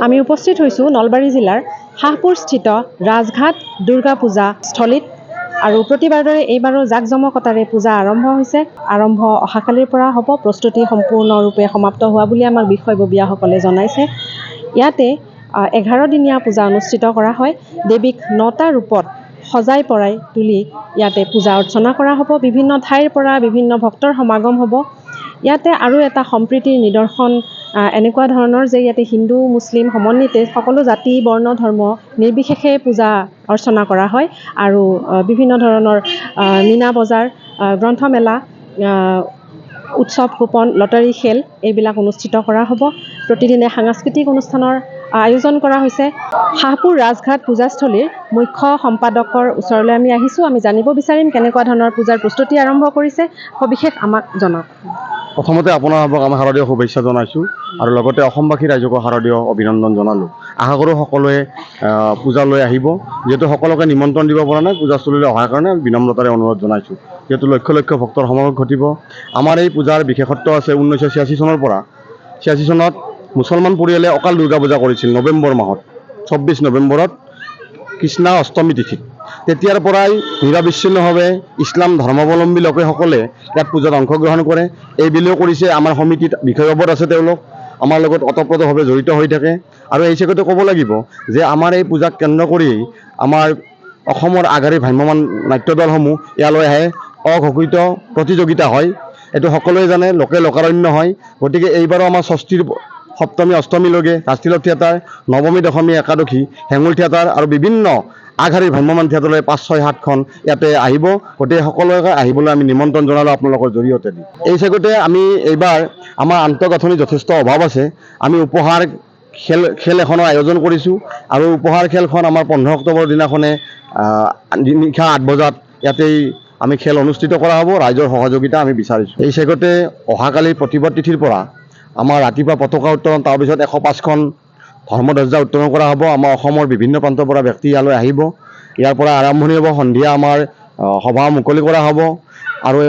আমি উপস্থিত হৈছোঁ নলবাৰী জিলাৰ হাঁহপুৰস্থিত ৰাজঘাট দুৰ্গা পূজা স্থলীত আৰু প্ৰতিবাৰৰ দৰে এইবাৰো জাকজমকতাৰে পূজা আৰম্ভ হৈছে। আৰম্ভ অহাকালিৰ পৰা হ'ব, প্ৰস্তুতি সম্পূৰ্ণৰূপে সমাপ্ত হোৱা বুলি আমাক বিষয়ববীয়াসকলে জনাইছে। ইয়াতে 11 দিনীয়া পূজা অনুষ্ঠিত কৰা হয়। দেৱীক 9টা ৰূপত সজাই পৰাই তুলি ইয়াতে পূজা অৰ্চনা কৰা হ'ব। বিভিন্ন ঠাইৰ পৰা বিভিন্ন ভক্তৰ সমাগম হ'ব। ইয়াতে আৰু এটা সম্প্ৰীতিৰ নিদৰ্শন এনেকুৱা ধৰণৰ যে ইয়াতে হিন্দু মুছলিম সমন্বিতে সকলো জাতি বৰ্ণ ধৰ্ম নিৰ্বিশেষে পূজা অৰ্চনা কৰা হয় আৰু বিভিন্ন ধৰণৰ মীনা বজাৰ, গ্ৰন্থমেলা, উৎসৱ গোপন, লটাৰী খেল এইবিলাক অনুষ্ঠিত কৰা হ'ব। প্ৰতিদিনে সাংস্কৃতিক অনুষ্ঠানৰ আয়োজন কৰা হৈছে। হাঁহপুৰ ৰাজঘাট পূজাস্থলীৰ মুখ্য সম্পাদকৰ ওচৰলৈ আমি আহিছোঁ। আমি জানিব বিচাৰিম কেনেকুৱা ধৰণৰ পূজাৰ প্ৰস্তুতি আৰম্ভ কৰিছে, সবিশেষ আমাক জনাওক। প্ৰথমতে আপোনালোকক আমি শাৰদীয় শুভেচ্ছা জনাইছোঁ আৰু লগতে অসমবাসী ৰাইজকো শাৰদীয় অভিনন্দন জনালোঁ। আশা কৰোঁ সকলোৱে পূজালৈ আহিব। যিহেতু সকলোকে নিমন্ত্ৰণ দিব পৰা নাই, পূজাস্থলীলৈ অহাৰ কাৰণে বিনম্ৰতাৰে অনুৰোধ জনাইছোঁ। যিহেতু লক্ষ লক্ষ ভক্তৰ সমাগম ঘটিব। আমাৰ এই পূজাৰ বিশেষত্ব আছে 1986 চনৰ পৰা। 86 চনত মুছলমান পৰিয়ালে অকাল দুৰ্গা পূজা কৰিছিল নৱেম্বৰ মাহত, 24 নৱেম্বৰত কৃষ্ণা অষ্টমী তিথিত। তেতিয়াৰ পৰাই নিৰবিচ্ছিন্নভাৱে ইছলাম ধৰ্মাৱলম্বী লোকসকলে ইয়াত পূজাত অংশগ্ৰহণ কৰে। এইবুলিও কৰিছে। আমাৰ সমিতিত বিষয়ববীয়া আছে, তেওঁলোক আমাৰ লগত ওতঃপ্ৰোতভাৱে জড়িত হৈ থাকে। আৰু এই হিচাপতে ক'ব লাগিব যে আমাৰ এই পূজাক কেন্দ্ৰ কৰি আমাৰ অসমৰ আগশাৰীৰ ভ্ৰাম্যমাণ নাট্য দলসমূহ ইয়ালৈ আহে। অঘোষিত প্ৰতিযোগিতা হয়, এইটো সকলোৱে জানে, লোকে লোকাৰণ্য হয়। গতিকে এইবাৰো আমাৰ ষষ্ঠীৰ সপ্তমী অষ্টমীলৈকে ৰাষ্ট্ৰীয় থিয়েটাৰ, নৱমী দশমী একাদশী হেঙুল থিয়েটাৰ আৰু বিভিন্ন আগশাৰীৰ ভ্ৰাম্যমাণ থিয়েটাৰলৈ 5, 6, 7খন ইয়াতে আহিব। গতিকে সকলোকে আহিবলৈ আমি নিমন্ত্ৰণ জনালোঁ আপোনালোকৰ জৰিয়তে। এই চাগতে আমি এইবাৰ আমাৰ আন্তঃগাঁথনি যথেষ্ট অভাৱ আছে। আমি উপহাৰ খেল এখনৰ আয়োজন কৰিছোঁ আৰু উপহাৰ খেলখন আমাৰ 15 অক্টোবৰৰ দিনাখনে নিশা 8 বজাত ইয়াতেই আমি খেল অনুষ্ঠিত কৰা হ'ব। ৰাইজৰ সহযোগিতা আমি বিচাৰিছোঁ। এই চাগতে অহাকালি প্ৰতিবাদ তিথিৰ পৰা আমাৰ ৰাতিপুৱা পতাকা উত্তোলন, তাৰপিছত 105খন ধৰ্মধ্বজা উত্তোলন কৰা হ'ব। আমাৰ অসমৰ বিভিন্ন প্ৰান্তৰ পৰা ব্যক্তি ইয়ালৈ আহিব। ইয়াৰ পৰা আৰম্ভণি হ'ব। সন্ধিয়া আমাৰ সভা মুকলি কৰা হ'ব আৰু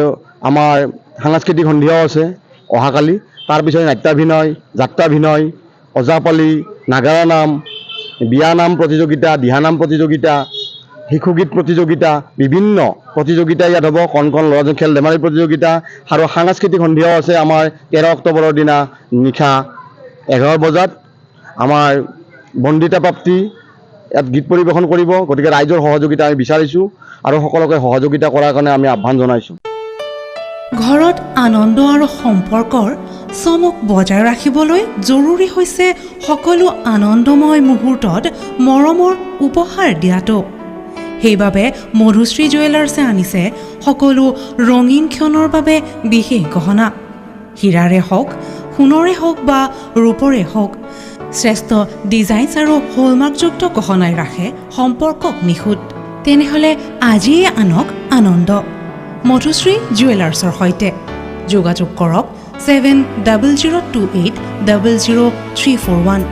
আমাৰ সাংস্কৃতিক সন্ধিয়াও আছে অহাকালি। তাৰপিছত নাট্যাভিনয়, যাত্ৰাভিনয়, ওজাপালি, নাগাৰা নাম, বিয়ানাম প্ৰতিযোগিতা, দিহানাম প্ৰতিযোগিতা, শিশুগীত প্ৰতিযোগিতা, বিভিন্ন প্ৰতিযোগিতা ইয়াত হ'ব। কণ কণ ল'ৰা ছোৱালী খেল ধেমালি প্ৰতিযোগিতা আৰু সাংস্কৃতিক সন্ধিয়াও আছে আমাৰ 13 অক্টোবৰৰ দিনা নিশা 11 বজাত। আমাৰ বন্দিতা প্ৰাপ্তি ইয়াত গীত পৰিৱেশন কৰিব। গতিকে ৰাইজৰ সহযোগিতা আমি বিচাৰিছোঁ আৰু সকলোকে সহযোগিতা কৰাৰ কাৰণে আমি আহ্বান জনাইছোঁ। ঘৰত আনন্দ আৰু সম্পৰ্কৰ চমক বজাই ৰাখিবলৈ জৰুৰী হৈছে সকলো আনন্দময় মুহূৰ্তত মৰমৰ উপহাৰ দিয়াটো। সেইবাবে মধুশ্ৰী জুৱেলাৰ্ছে আনিছে সকলো ৰঙীন ক্ষণৰ বাবে বিশেষ গহনা। হীৰাৰে হওক, সোণৰে হওক বা ৰূপৰে হওক, শ্ৰেষ্ঠ ডিজাইনছ আৰু হলমাৰ্কযুক্ত গহনাই ৰাখে সম্পৰ্কক নিখুঁত। তেনেহ'লে আজিয়ে আনক আনন্দ মধুশ্ৰী জুৱেলাৰ্ছৰ সৈতে। যোগাযোগ কৰক 7028000341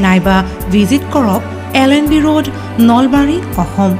নাইবা ভিজিট কৰক LNB ৰোড, নলবাৰী, অসম।